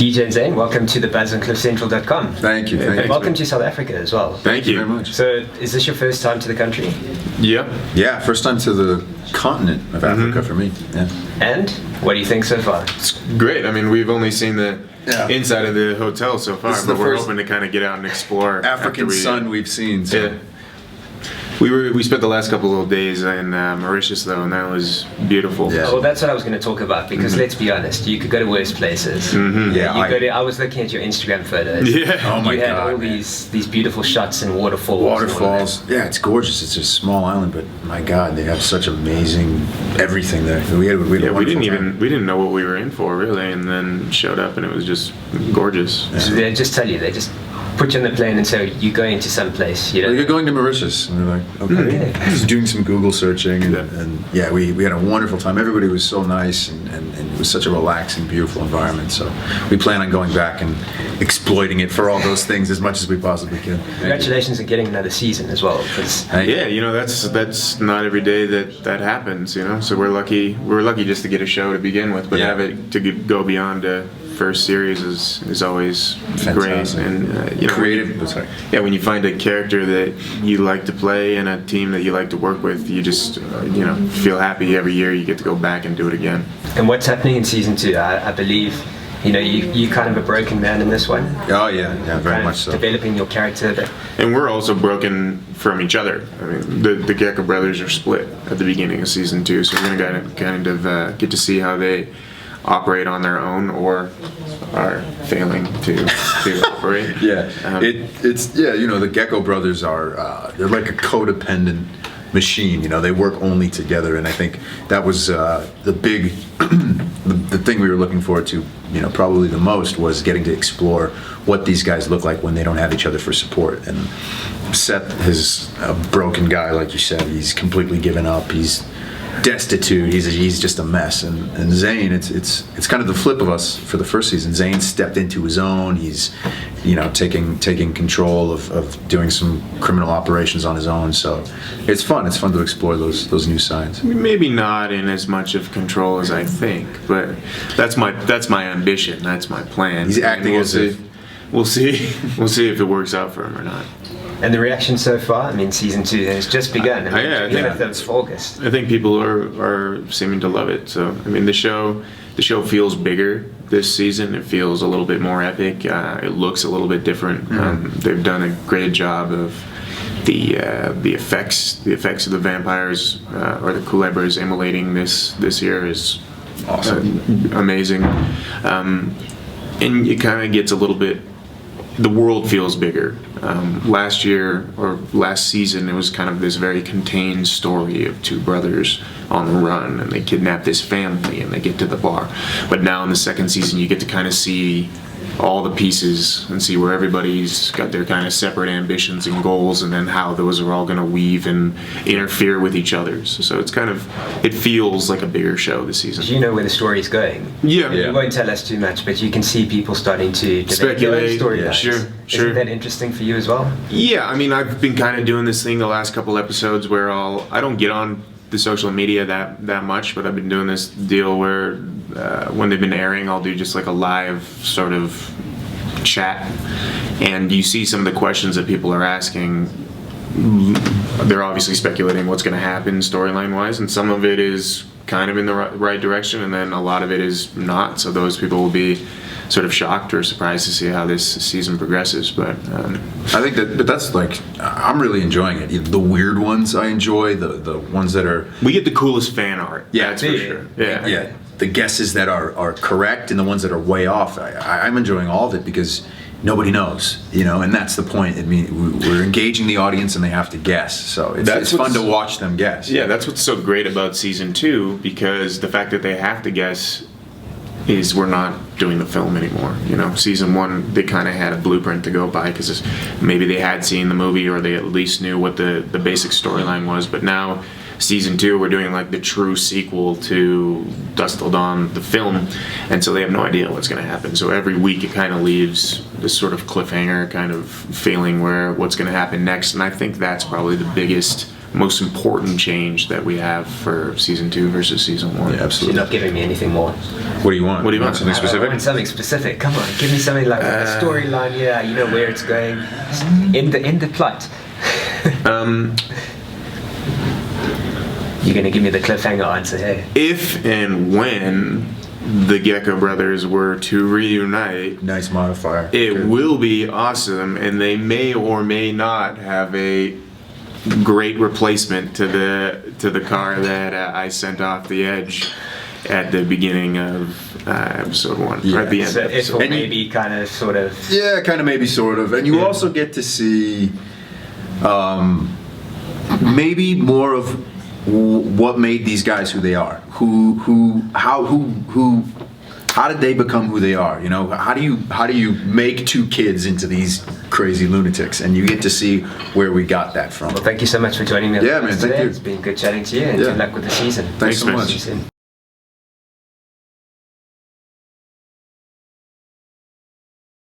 DJ and Zane, welcome to the Buzz on CliffCentral.com. Thank you. Welcome to South Africa as well. Thank you very much. So, is this your first time to the country? Yep. Yeah, first time to the continent of Africa for me. Yeah. And what do you think so far? It's great. I mean, we've only seen the inside of the hotel so far, but we're hoping to kind of get out and explore. African sun we've seen. So. Yeah. We spent the last couple of days in Mauritius though, and that was beautiful. Yeah. Well, that's what I was going to talk about because let's be honest, you could go to worse places. Yeah, I was looking at your Instagram photos. Yeah. Oh my God. You had all these beautiful shots and waterfalls. Waterfalls. Yeah, it's gorgeous. It's a small island, but my God, they have such amazing everything there. We didn't know what we were in for really, and then showed up and it was just gorgeous. Yeah. So they just put you on the plane and say you're going to some place. You're going to Mauritius, and we're like, okay. Just doing some Google searching, and we had a wonderful time. Everybody was so nice, and it was such a relaxing, beautiful environment. So we plan on going back and exploiting it for all those things as much as we possibly can. Congratulations on getting another season as well. That's not every day that happens. So we're lucky just to get a show to begin with, but have it to go beyond a first series is always fantastic. Great, and creative. When you find a character that you like to play and a team that you like to work with, you just feel happy every year you get to go back and do it again. And what's happening in season 2? I believe you kind of a broken man in this one. Oh yeah, very much so. Developing your character. And we're also broken from each other. I mean, the Geckho brothers are split at the beginning of season 2, so we're going to kind of get to see how they operate on their own or are failing to operate. The Geckho brothers are they're like a codependent machine. They work only together, and I think that was the big the thing we were looking forward to probably the most was getting to explore what these guys look like when they don't have each other for support. And Seth is a broken guy, like you said. He's completely given up. He's destitute. He's just a mess. And Zane, it's kind of the flip of us for the first season. Zane stepped into his own. He's taking control of doing some criminal operations on his own. So it's fun. It's fun to explore those new sides. Maybe not in as much of control as I think, but that's my ambition. That's my plan. He's acting as if. We'll see if it works out for him or not. And the reaction so far? I mean, season 2 has just begun. That's August. I think people are seeming to love it. So, I mean, the show feels bigger this season. It feels a little bit more epic. It looks a little bit different. They've done a great job of the effects. The effects of the vampires or the Kulebras emulating this year is awesome, amazing. And it kind of gets a little bit. The world feels bigger. Last year or last season, it was kind of this very contained story of two brothers on the run, and they kidnap this family and they get to the bar. But now in the second season, you get to kind of see all the pieces and see where everybody's got their kind of separate ambitions and goals, and then how those are all going to weave and interfere with each other. So it feels like a bigger show this season. You know where the story's going. Yeah. You won't tell us too much, but you can see people starting to speculate. Storylines. Sure. Isn't that interesting for you as well? Yeah, I mean, I've been kind of doing this thing the last couple episodes where I don't get on the social media that much, but I've been doing this deal where when they've been airing, I'll do just like a live sort of chat, and you see some of the questions that people are asking. They're obviously speculating what's going to happen storyline wise, and some of it is kind of in the right direction, and then a lot of it is not. So those people will be sort of shocked or surprised to see how this season progresses. But I think that's like, I'm really enjoying it. The weird ones I enjoy. The ones that are, we get the coolest fan art. Yeah, that's for sure. Yeah. The guesses that are correct and the ones that are way off. I'm enjoying all of it because nobody knows, and that's the point. I mean, we're engaging the audience and they have to guess. So it's fun to watch them guess. Yeah, that's what's so great about season 2, because the fact that they have to guess is we're not doing the film anymore. Season 1, they kind of had a blueprint to go by because maybe they had seen the movie or they at least knew what the basic storyline was. But now, season 2, we're doing like the true sequel to Dusk Till Dawn, the film, and so they have no idea what's going to happen. So every week it kind of leaves this sort of cliffhanger kind of feeling where what's going to happen next, and I think that's probably the biggest most important change that we have for season 2 versus season 1. Yeah, You're absolutely. not giving me anything more. What do you want? What do you want? Something I specific? want something specific. Come on, give me something like a storyline. Yeah, you know where it's going. In the plot. You're gonna give me the cliffhanger answer here. If and when the Geckho brothers were to reunite, Nice modifier. it Good. will be awesome, and they may or may not have a great replacement to the car that I sent off the edge at the beginning of episode 1. Yeah. Or at the end So of it episode will 1. maybe kind of sort of. Yeah, kind of, maybe, sort of, and you also get to see maybe more of what made these guys who they are. How did they become who they are? You know, how do you make 2 kids into these crazy lunatics? And you get to see where we got that from. Well, thank you so much for joining me. On Yeah, the man, podcast thank today. you. It's been good chatting to you, and Yeah. good luck with the season. Thanks so man. much. See you soon.